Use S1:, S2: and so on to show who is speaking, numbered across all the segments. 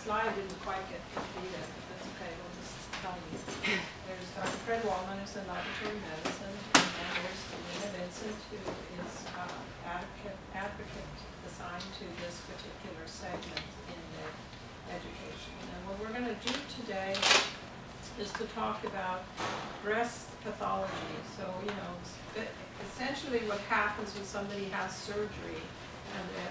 S1: slide didn't quite get completed, but that's okay, we'll just tell you. There's Dr. Fred Wallman, who's in laboratory medicine, and there's Lena Vincent, who is advocate assigned to this particular segment in their education. And what we're going to do today is to talk about breast pathology. So, you know, essentially what happens when somebody has surgery and the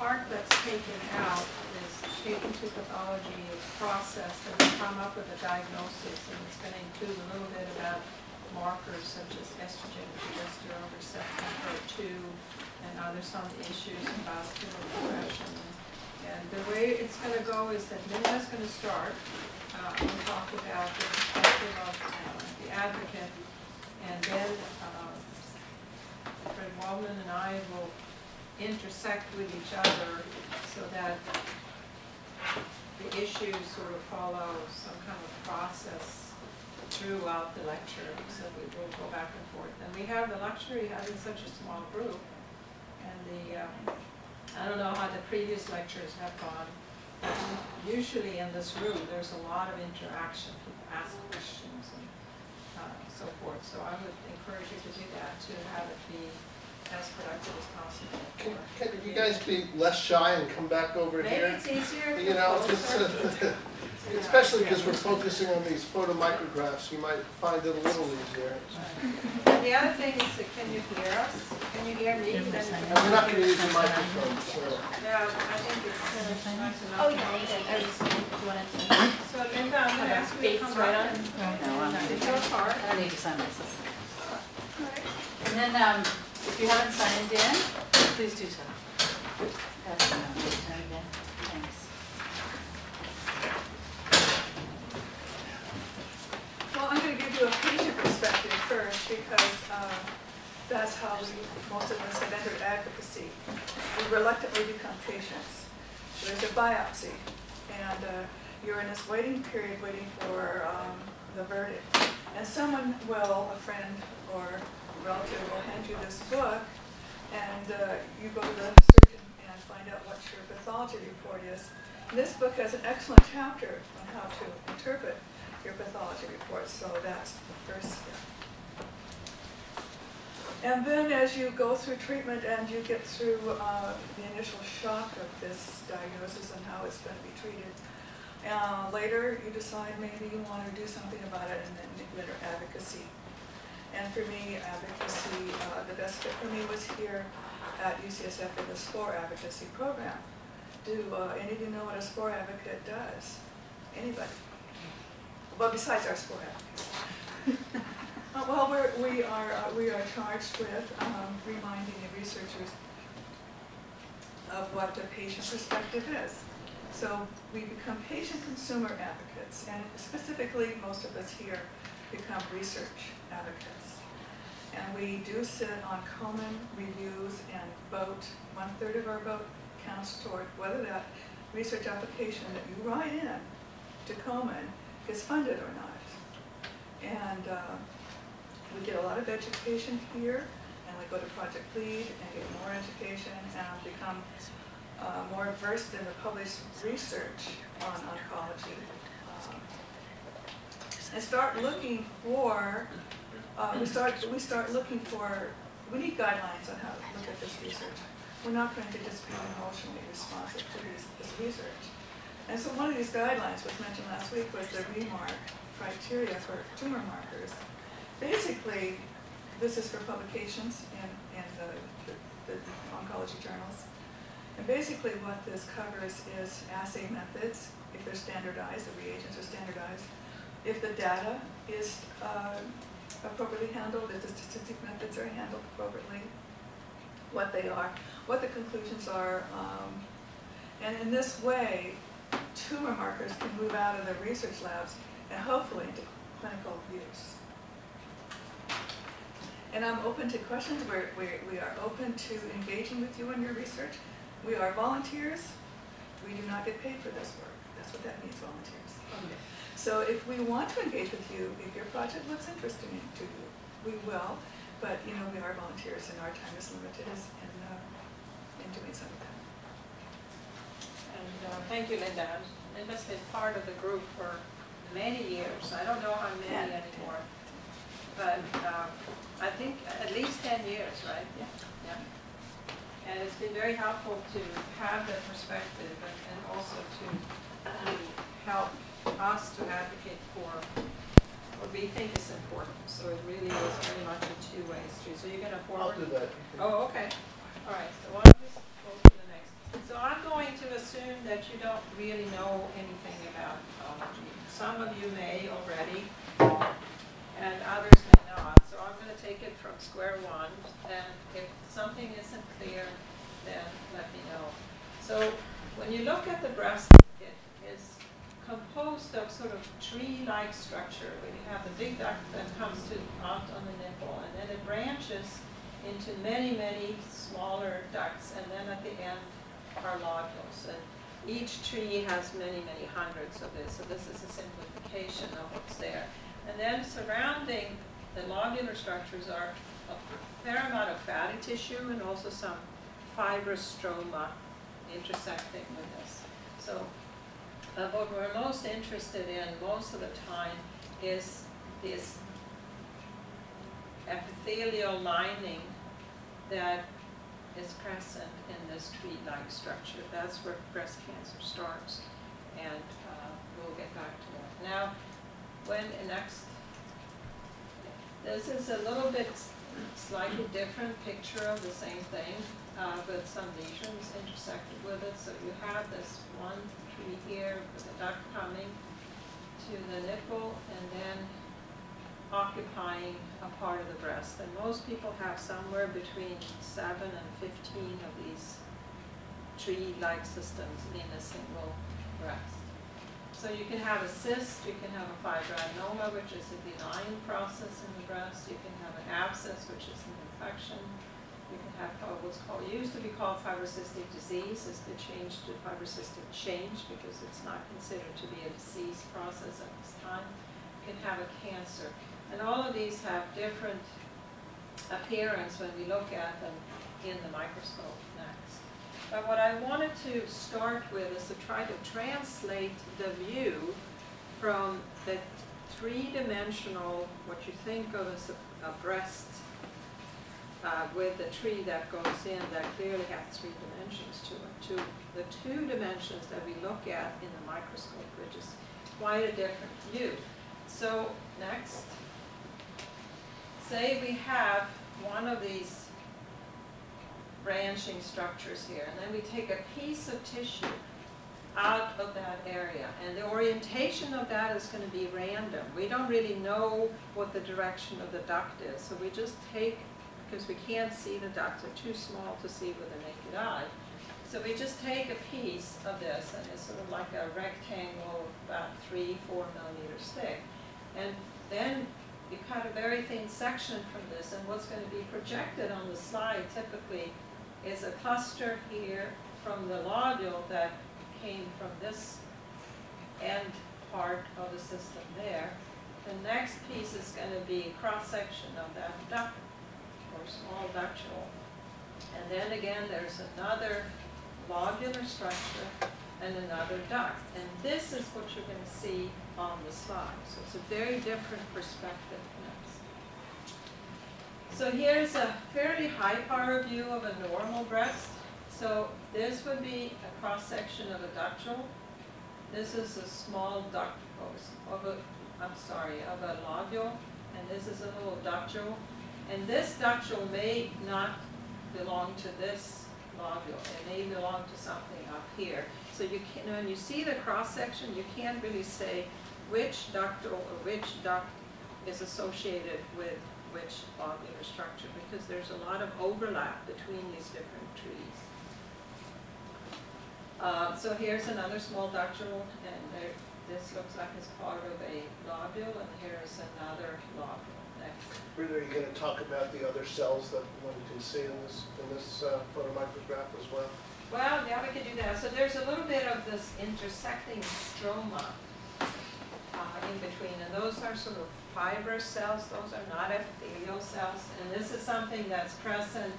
S1: part that's taken out is taken to pathology, it's processed, and we come up with a diagnosis, and it's going to include a little bit about markers such as estrogen, progesterone receptor, HER2, and there's some issues about tumor progression. And the way it's going to go is that Linda's going to start. We'll talk about the perspective of the advocate, and then Fred Wallman and I will intersect with each other so that the issues sort of follow some kind of process throughout the lecture, so we will go back and forth. And we have the luxury of having such a small group, and I don't know how the previous lectures have gone, but usually in this room there's a lot of interaction, people ask questions and so forth, so I would encourage you to do that, to have it be as productive as possible.
S2: Can you guys be less shy and come back over
S1: Maybe
S2: here?
S1: It's easier.
S2: You know, especially because we're focusing on these photomicrographs, you might find it a little easier.
S1: And the other thing is, that can you hear us? Can you hear me?
S2: We're not going to use the microphone, so.
S1: Yeah, I think it's nice enough.
S3: Oh, yeah, I was wanted to.
S1: So Linda, I'm going to ask you to come
S3: right
S1: up
S3: on.
S1: and do your part.
S3: I don't need to sign myself. And then, if you haven't signed in, please do so. That's again. Thanks.
S4: Well, I'm going to give you a patient perspective first, because that's how most of us have entered advocacy. We reluctantly become patients. There's a biopsy, and you're in this waiting period, waiting for the verdict. And someone will, a friend or relative, will hand you this book, and you go to the surgeon and find out what your pathology report is. And this book has an excellent chapter on how to interpret your pathology report, so that's the first step. And then as you go through treatment and you get through the initial shock of this diagnosis and how it's going to be treated, later you decide maybe you want to do something about it, and then you enter advocacy. And for me, advocacy, the best fit for me was here at UCSF in the SPORE advocacy program. Do any of you know what a SPORE advocate does? Anybody? Well, besides our SPORE advocates. Well, we are charged with reminding the researchers of what the patient perspective is. So we become patient-consumer advocates, and specifically, most of us here become research advocates. And we do sit on Komen reviews and vote. 1/3 of our vote counts toward whether that research application that you write in to Komen is funded or not. And we get a lot of education here, and we go to Project Lead and get more education and become more versed in the published research on oncology. And start looking for, we need guidelines on how to look at this research. We're not going to just be emotionally responsive to this research. And so one of these guidelines was mentioned last week was the remark criteria for tumor markers. Basically, this is for publications in the oncology journals. And basically what this covers is assay methods, if they're standardized, the reagents are standardized, if the data is appropriately handled, if the statistic methods are handled appropriately, what they are, what the conclusions are, and in this way, tumor markers can move out of the research labs and hopefully into clinical use. And I'm open to questions. We are open to engaging with you in your research. We are volunteers. We do not get paid for this work. That's what that means, volunteers. Okay. So if we want to engage with you, if your project looks interesting to you, we will. But you know, we are volunteers, and our time is limited in doing some of that.
S1: And thank you, Linda. Linda's been part of the group for many years. I don't know how many anymore. But I think at least 10 years, right?
S3: Yeah.
S1: Yeah. And it's been very helpful to have that perspective and also to help us to advocate for what we think is important. So it really is very much a two-way street. So you're going to forward?
S2: I'll do that.
S1: Oh, okay. All right. So why don't we go to the next? So I'm going to assume that you don't really know anything about oncology. Some of you may already, and others may not. So I'm going to take it from square one, and if something isn't clear, then let me know. So when you look at the breast, it is composed of sort of tree-like structure, where you have the big duct that comes to out on the nipple, and then it branches into many, many smaller ducts, and then at the end are lobules. And each tree has many, many hundreds of this, so this is a simplification of what's there. And then surrounding the lobular structures are a fair amount of fatty tissue and also some fibrous stroma intersecting with this. So what we're most interested in most of the time is this epithelial lining that is present in this tree-like structure. That's where breast cancer starts, and we'll get back to that. Now, this is a little bit slightly different picture of the same thing, with some lesions intersected with it. So you have this one tree here with a duct coming to the nipple and then occupying a part of the breast. And most people have somewhere between 7 and 15 of these tree-like systems in a single breast. So you can have a cyst, you can have a fibroadenoma, which is a benign process in the breast. You can have an abscess, which is an infection. You can have what's called, used to be called fibrocystic disease. It's been changed to fibrocystic change because it's not considered to be a disease process at this time. You can have a cancer. And all of these have different appearance when we look at them in the microscope next. But what I wanted to start with is to try to translate the view from the three-dimensional, what you think of as a breast with the tree that goes in that clearly has 3 dimensions to it, to the 2 dimensions that we look at in the microscope, which is quite a different view. So next, say we have one of these branching structures here, and then we take a piece of tissue out of that area, and the orientation of that is going to be random. We don't really know what the direction of the duct is, so we just take, because we can't see the ducts, are too small to see with the naked eye, so we just take a piece of this, and it's sort of like a rectangle about 3-4 millimeters thick, and then you cut a very thin section from this, and what's going to be projected on the slide typically is a cluster here from the lobule that came from this end part of the system there. The next piece is going to be a cross-section of that duct, or small ductule. And then again, there's another lobular structure and another duct. And this is what you're going to see on the slide. So it's a very different perspective next. So here's a fairly high power view of a normal breast. So this would be a cross-section of a ductule. This is a small duct of a lobule, and this is a little ductule. And this ductule may not belong to this lobule. It may belong to something up here. So you can, when you see the cross-section, you can't really say which ductile or which duct is associated with which lobular structure, because there's a lot of overlap between these different trees. So here's another small ductule, and this looks like it's part of a lobule, and here's another lobule. Next.
S2: Britta, are you going to talk about the other cells that one can see in this photomicrograph as well?
S1: Well, yeah, we could do that. So there's a little bit of this intersecting stroma in between, and those are sort of fibrous cells. Those are not epithelial cells, and this is something that's present